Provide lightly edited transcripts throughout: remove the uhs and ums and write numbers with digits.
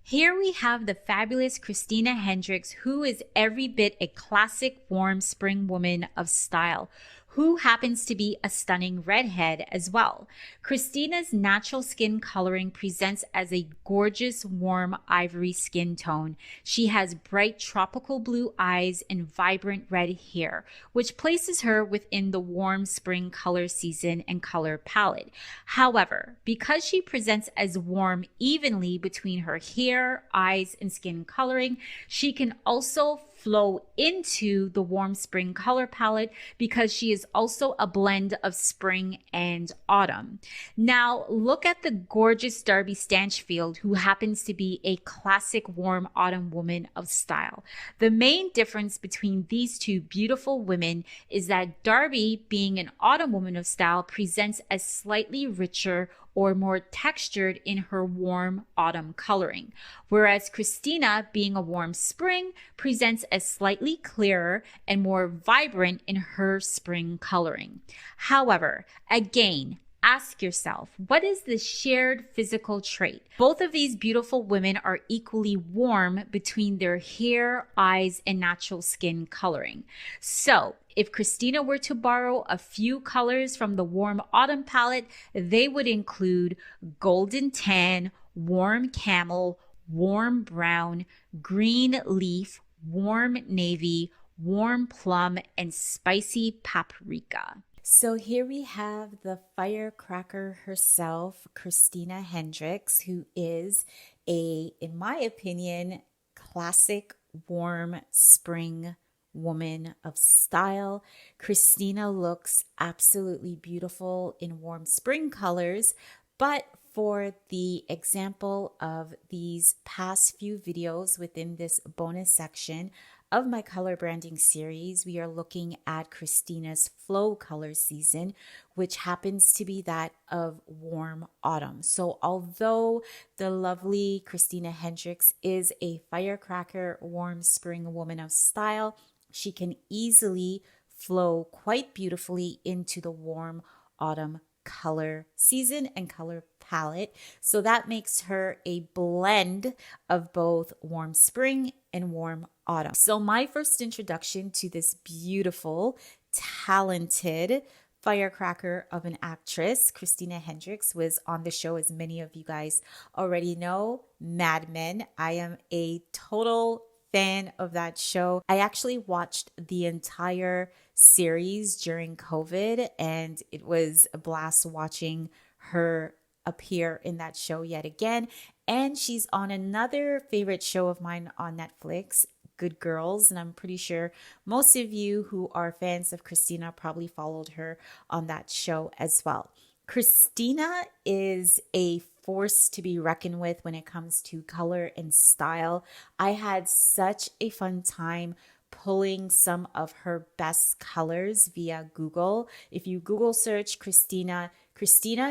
Here we have the fabulous Christina Hendricks, who is every bit a classic warm spring woman of style, who happens to be a stunning redhead as well. Christina's natural skin coloring presents as a gorgeous warm ivory skin tone. She has bright tropical blue eyes and vibrant red hair, which places her within the warm spring color season and color palette. However, because she presents as warm evenly between her hair, eyes, and skin coloring, she can also flow into the warm spring color palette because she is also a blend of spring and autumn. Now, look at the gorgeous Darby Stanchfield, who happens to be a classic warm autumn woman of style. The main difference between these two beautiful women is that Darby, being an autumn woman of style, presents as slightly richer or more textured in her warm autumn coloring, whereas Christina, being a warm spring, presents as slightly clearer and more vibrant in her spring coloring. However, again, ask yourself, what is the shared physical trait? Both of these beautiful women are equally warm between their hair, eyes, and natural skin coloring. So, if Christina were to borrow a few colors from the warm autumn palette, they would include golden tan, warm camel, warm brown, green leaf, warm navy, warm plum, and spicy paprika. So here we have the firecracker herself, Christina Hendricks, who is in my opinion, classic warm spring woman of style. Christina looks absolutely beautiful in warm spring colors, but for the example of these past few videos within this bonus section of my color branding series, we are looking at Christina's flow color season, which happens to be that of warm autumn. So although the lovely Christina Hendricks is a firecracker warm spring woman of style, she can easily flow quite beautifully into the warm autumn color season and color palette. So that makes her a blend of both warm spring and warm autumn. So my first introduction to this beautiful, talented firecracker of an actress, Christina Hendricks, was on the show, as many of you guys already know, Mad Men. I am a total fan of that show. I actually watched the entire series during COVID, and it was a blast watching her appear in that show yet again. And she's on another favorite show of mine on Netflix, Good Girls, and I'm pretty sure most of you who are fans of Christina probably followed her on that show as well. Christina is a force to be reckoned with when it comes to color and style. I had such a fun time pulling some of her best colors via Google. If you Google search Christina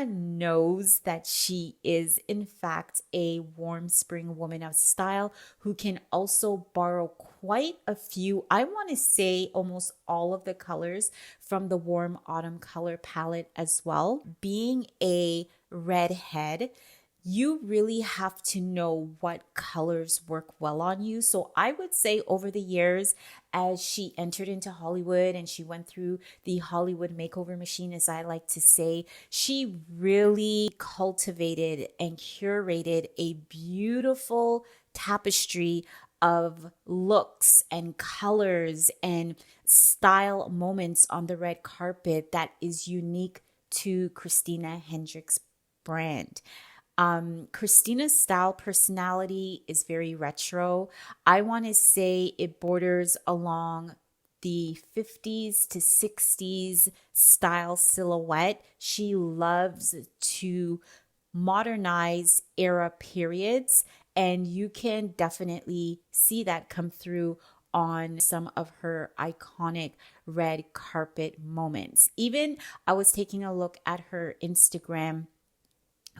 knows that she is in fact a warm spring woman of style who can also borrow quite a few, I want to say almost all of the colors from the warm autumn color palette as well. Being a redhead, you really have to know what colors work well on you. So I would say over the years, as she entered into Hollywood and she went through the Hollywood makeover machine, as I like to say, she really cultivated and curated a beautiful tapestry of looks and colors and style moments on the red carpet that is unique to Christina Hendricks' brand. Christina's style personality is very retro. I want to say it borders along the 50s to 60s style silhouette. She loves to modernize era periods, and you can definitely see that come through on some of her iconic red carpet moments. Even I was taking a look at her Instagram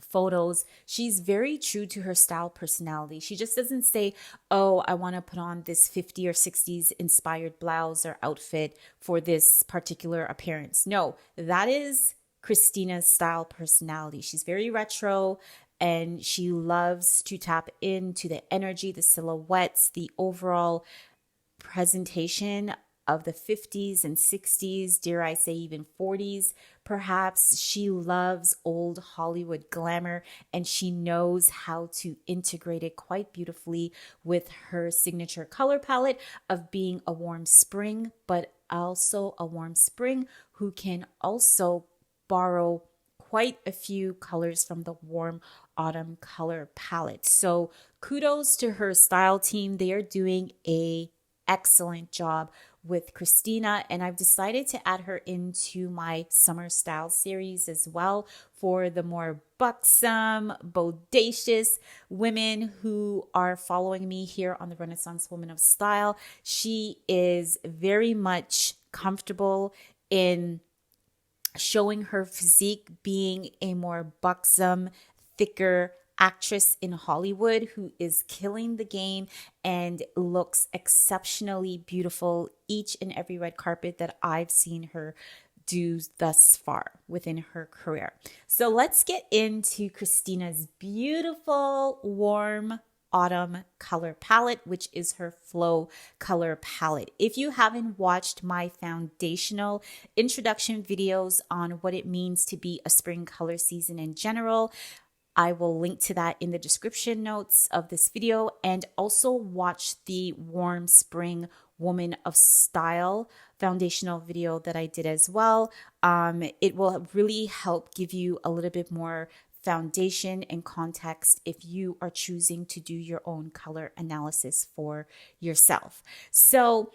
photos. She's very true to her style personality. She just doesn't say, oh, I want to put on this 50s or 60s inspired blouse or outfit for this particular appearance. No, that is Christina's style personality. She's very retro, and she loves to tap into the energy, the silhouettes, the overall presentation of the 50s and 60s, dare I say even 40s. Perhaps she loves old Hollywood glamour, and she knows how to integrate it quite beautifully with her signature color palette of being a warm spring, but also a warm spring who can also borrow quite a few colors from the warm autumn color palette. So kudos to her style team. They are doing a excellent job with Christina, and I've decided to add her into my summer style series as well for the more buxom, bodacious women who are following me here on the Renaissance Woman of Style. She is very much comfortable in showing her physique, being a more buxom, thicker actress in Hollywood who is killing the game and looks exceptionally beautiful each and every red carpet that I've seen her do thus far within her career. So let's get into Christina's beautiful warm autumn color palette, which is her Flow color palette. If you haven't watched my foundational introduction videos on what it means to be a spring color season in general, I will link to that in the description notes of this video, and also watch the Warm Spring Woman of Style foundational video that I did as well. It will really help give you a little bit more foundation and context if you are choosing to do your own color analysis for yourself. So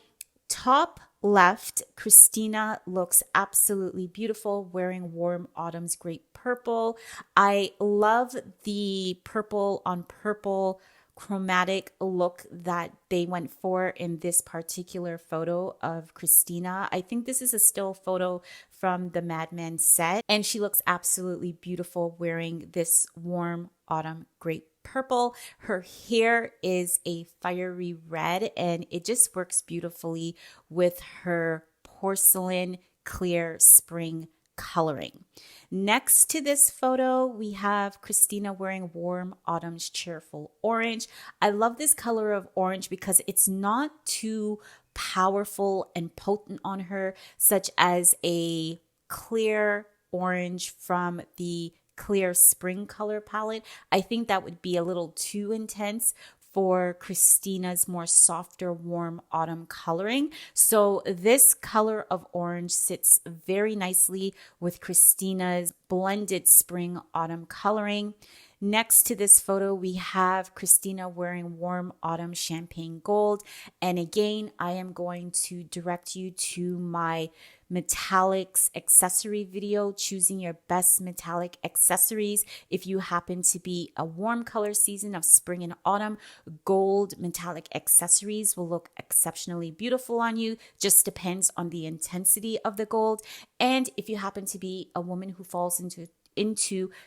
top left, Christina looks absolutely beautiful wearing warm autumn's great purple. I love the purple on purple chromatic look that they went for in this particular photo of Christina. I think this is a still photo from the Mad Men set, and she looks absolutely beautiful wearing this warm autumn grape purple. Her hair is a fiery red, and it just works beautifully with her porcelain clear spring coloring. Next to this photo, we have Christina wearing warm autumn's cheerful orange. I love this color of orange because it's not too powerful and potent on her, such as a clear orange from the clear spring color palette. I think that would be a little too intense for Christina's more softer, warm autumn coloring. So this color of orange sits very nicely with Christina's blended spring autumn coloring. Next to this photo, we have Christina wearing warm autumn champagne gold. And again, I am going to direct you to my metallics accessory video, choosing your best metallic accessories. If you happen to be a warm color season of spring and autumn, gold metallic accessories will look exceptionally beautiful on you. Just depends on the intensity of the gold. And if you happen to be a woman who falls into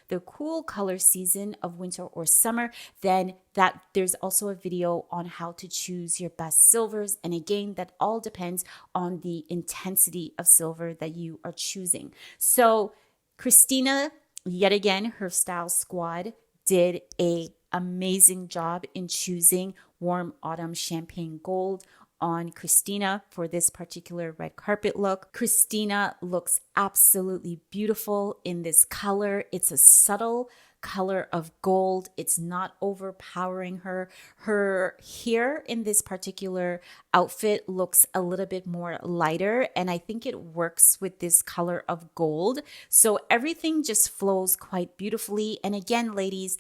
the cool color season of winter or summer, then there's also a video on how to choose your best silvers. And again, that all depends on the intensity of silver that you are choosing. So Christina, yet again, her style squad did an amazing job in choosing warm autumn champagne gold on Christina for this particular red carpet look. Christina looks absolutely beautiful in this color. It's a subtle color of gold. It's not overpowering her. Her hair in this particular outfit looks a little bit more lighter, and I think it works with this color of gold. So everything just flows quite beautifully. And again, ladies,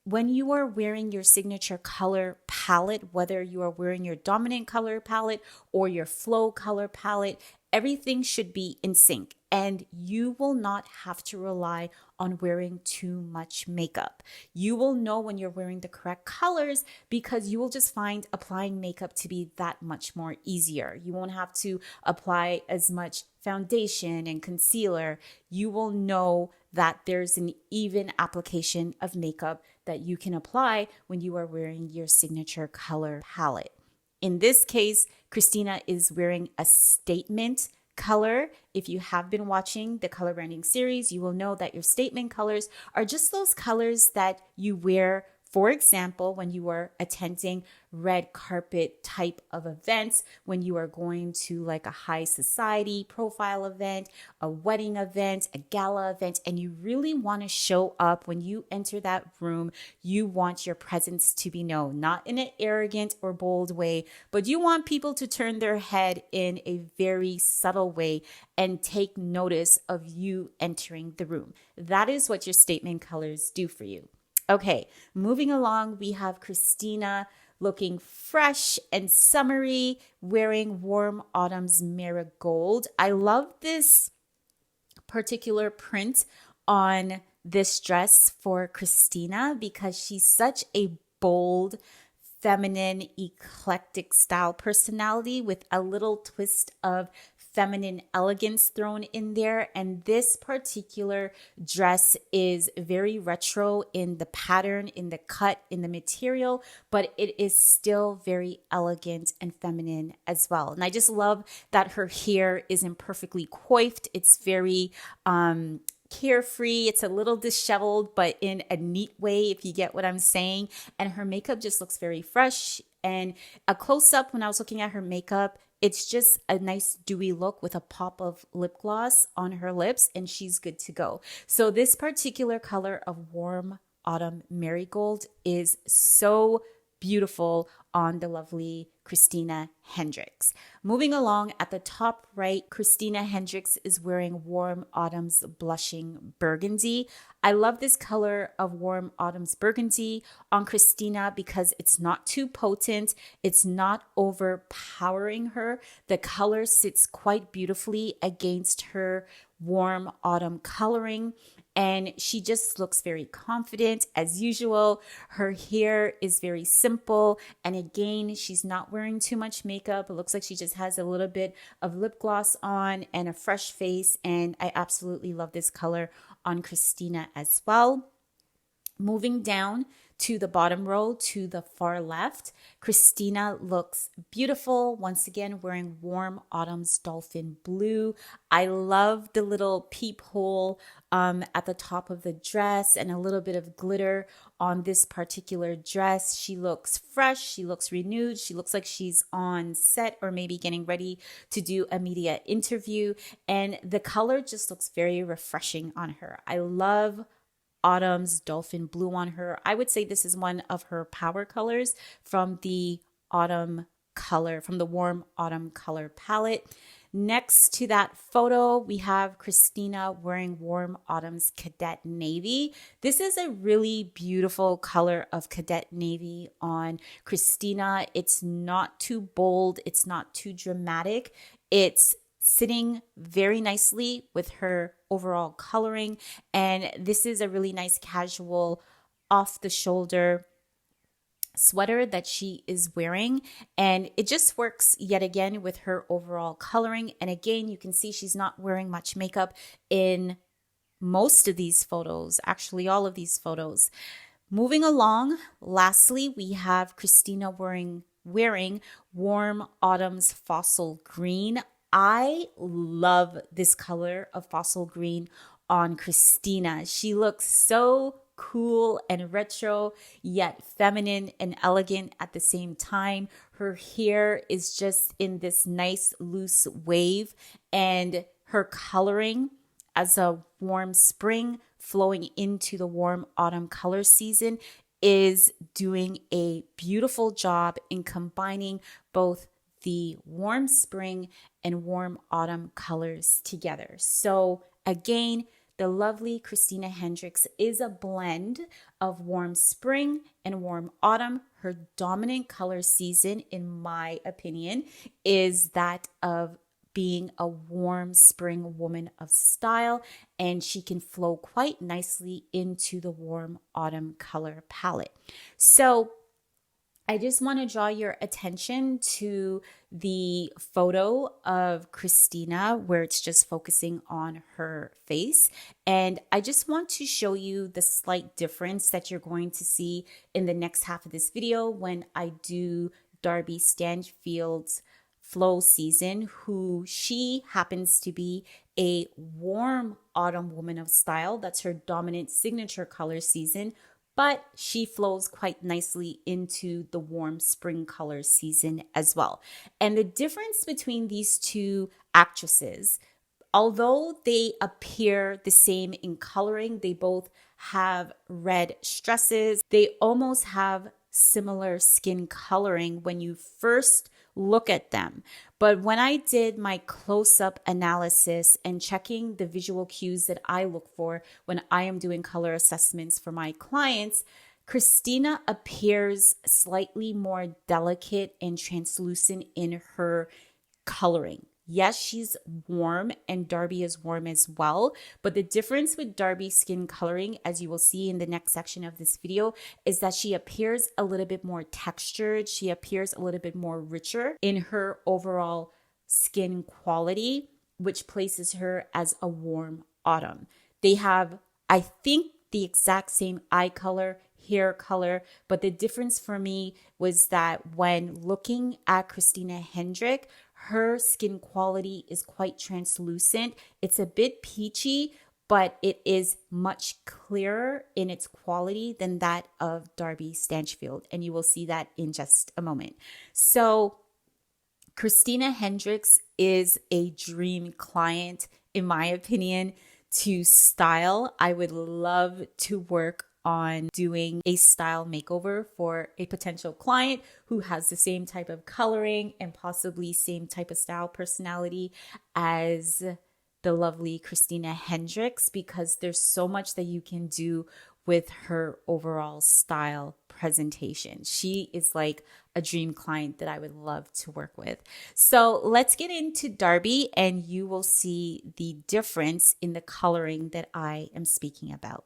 when you are wearing your signature color palette, whether you are wearing your dominant color palette or your flow color palette, everything should be in sync, and you will not have to rely on wearing too much makeup. You will know when you're wearing the correct colors because you will just find applying makeup to be that much more easier. You won't have to apply as much foundation and concealer. You will know that there's an even application of makeup that you can apply when you are wearing your signature color palette. In this case, Christina is wearing a statement color, if you have been watching the color branding series, you will know that your statement colors are just those colors that you wear. For example, when you are attending red carpet type of events, when you are going to like a high society profile event, a wedding event, a gala event, and you really want to show up when you enter that room, you want your presence to be known, not in an arrogant or bold way, but you want people to turn their head in a very subtle way and take notice of you entering the room. That is what your statement colors do for you. Okay, moving along, we have Christina looking fresh and summery, wearing Warm Autumn's Marigold. I love this particular print on this dress for Christina because she's such a bold, feminine, eclectic style personality with a little twist of feminine elegance thrown in there. And this particular dress is very retro in the pattern, in the cut, in the material, but it is still very elegant and feminine as well. And I just love that her hair isn't perfectly coiffed. It's very carefree. It's a little disheveled, but in a neat way, if you get what I'm saying. And her makeup just looks very fresh. And a close up, when I was looking at her makeup, it's just a nice dewy look with a pop of lip gloss on her lips, and she's good to go. So this particular color of Warm Autumn Marigold is so beautiful on the lovely Christina Hendricks. Moving along, at the top right, Christina Hendricks is wearing Warm Autumn's Blushing Burgundy. I love this color of Warm Autumn's Burgundy on Christina because it's not too potent. It's not overpowering her. The color sits quite beautifully against her warm autumn coloring. And she just looks very confident as usual. Her hair is very simple. And again, she's not wearing too much makeup. It looks like she just has a little bit of lip gloss on and a fresh face. And I absolutely love this color on Christina as well. Moving down to the bottom row to the far left, Christina looks beautiful. Once again, wearing Warm Autumn's Dolphin Blue. I love the little peephole at the top of the dress and a little bit of glitter on this particular dress. She looks fresh. She looks renewed. She looks like she's on set or maybe getting ready to do a media interview. And the color just looks very refreshing on her. I love Autumn's Dolphin Blue on her. I would say this is one of her power colors from the Warm Autumn color palette. Next to that photo, we have Christina wearing Warm Autumn's Cadet Navy. This is a really beautiful color of Cadet Navy on Christina. It's not too bold. It's not too dramatic. It's sitting very nicely with her overall coloring. And this is a really nice casual off the shoulder sweater that she is wearing. And it just works yet again with her overall coloring. And again, you can see she's not wearing much makeup in most of these photos, actually all of these photos. Moving along, lastly, we have Christina wearing Warm Autumn's Fossil Green. I love this color of fossil green on Christina. She looks so cool and retro, yet feminine and elegant at the same time. Her hair is just in this nice loose wave, and her coloring as a warm spring flowing into the warm autumn color season is doing a beautiful job in combining both the warm spring and warm autumn colors together. So again, the lovely Christina Hendricks is a blend of warm spring and warm autumn. Her dominant color season, in my opinion, is that of being a warm spring woman of style, and she can flow quite nicely into the warm autumn color palette. So I just want to draw your attention to the photo of Christina where it's just focusing on her face. And I just want to show you the slight difference that you're going to see in the next half of this video when I do Darby Stanfield's flow season, who she happens to be a warm autumn woman of style. That's her dominant signature color season, but she flows quite nicely into the warm spring color season as well. And the difference between these two actresses, although they appear the same in coloring, they both have red stresses. They almost have similar skin coloring when you first look at them. But when I did my close-up analysis and checking the visual cues that I look for when I am doing color assessments for my clients, Christina appears slightly more delicate and translucent in her coloring. Yes, she's warm and Darby is warm as well. But the difference with Darby's skin coloring, as you will see in the next section of this video, is that she appears a little bit more textured. She appears a little bit more richer in her overall skin quality, which places her as a warm autumn. They have, I think, the exact same eye color, hair color, but the difference for me was that when looking at Christina Hendricks, her skin quality is quite translucent. It's a bit peachy, but it is much clearer in its quality than that of Darby Stanchfield. And you will see that in just a moment. So Christina Hendricks is a dream client, in my opinion, to style. I would love to work on doing a style makeover for a potential client who has the same type of coloring and possibly same type of style personality as the lovely Christina Hendricks, because there's so much that you can do with her overall style presentation. She is like a dream client that I would love to work with. So let's get into Darby and you will see the difference in the coloring that I am speaking about.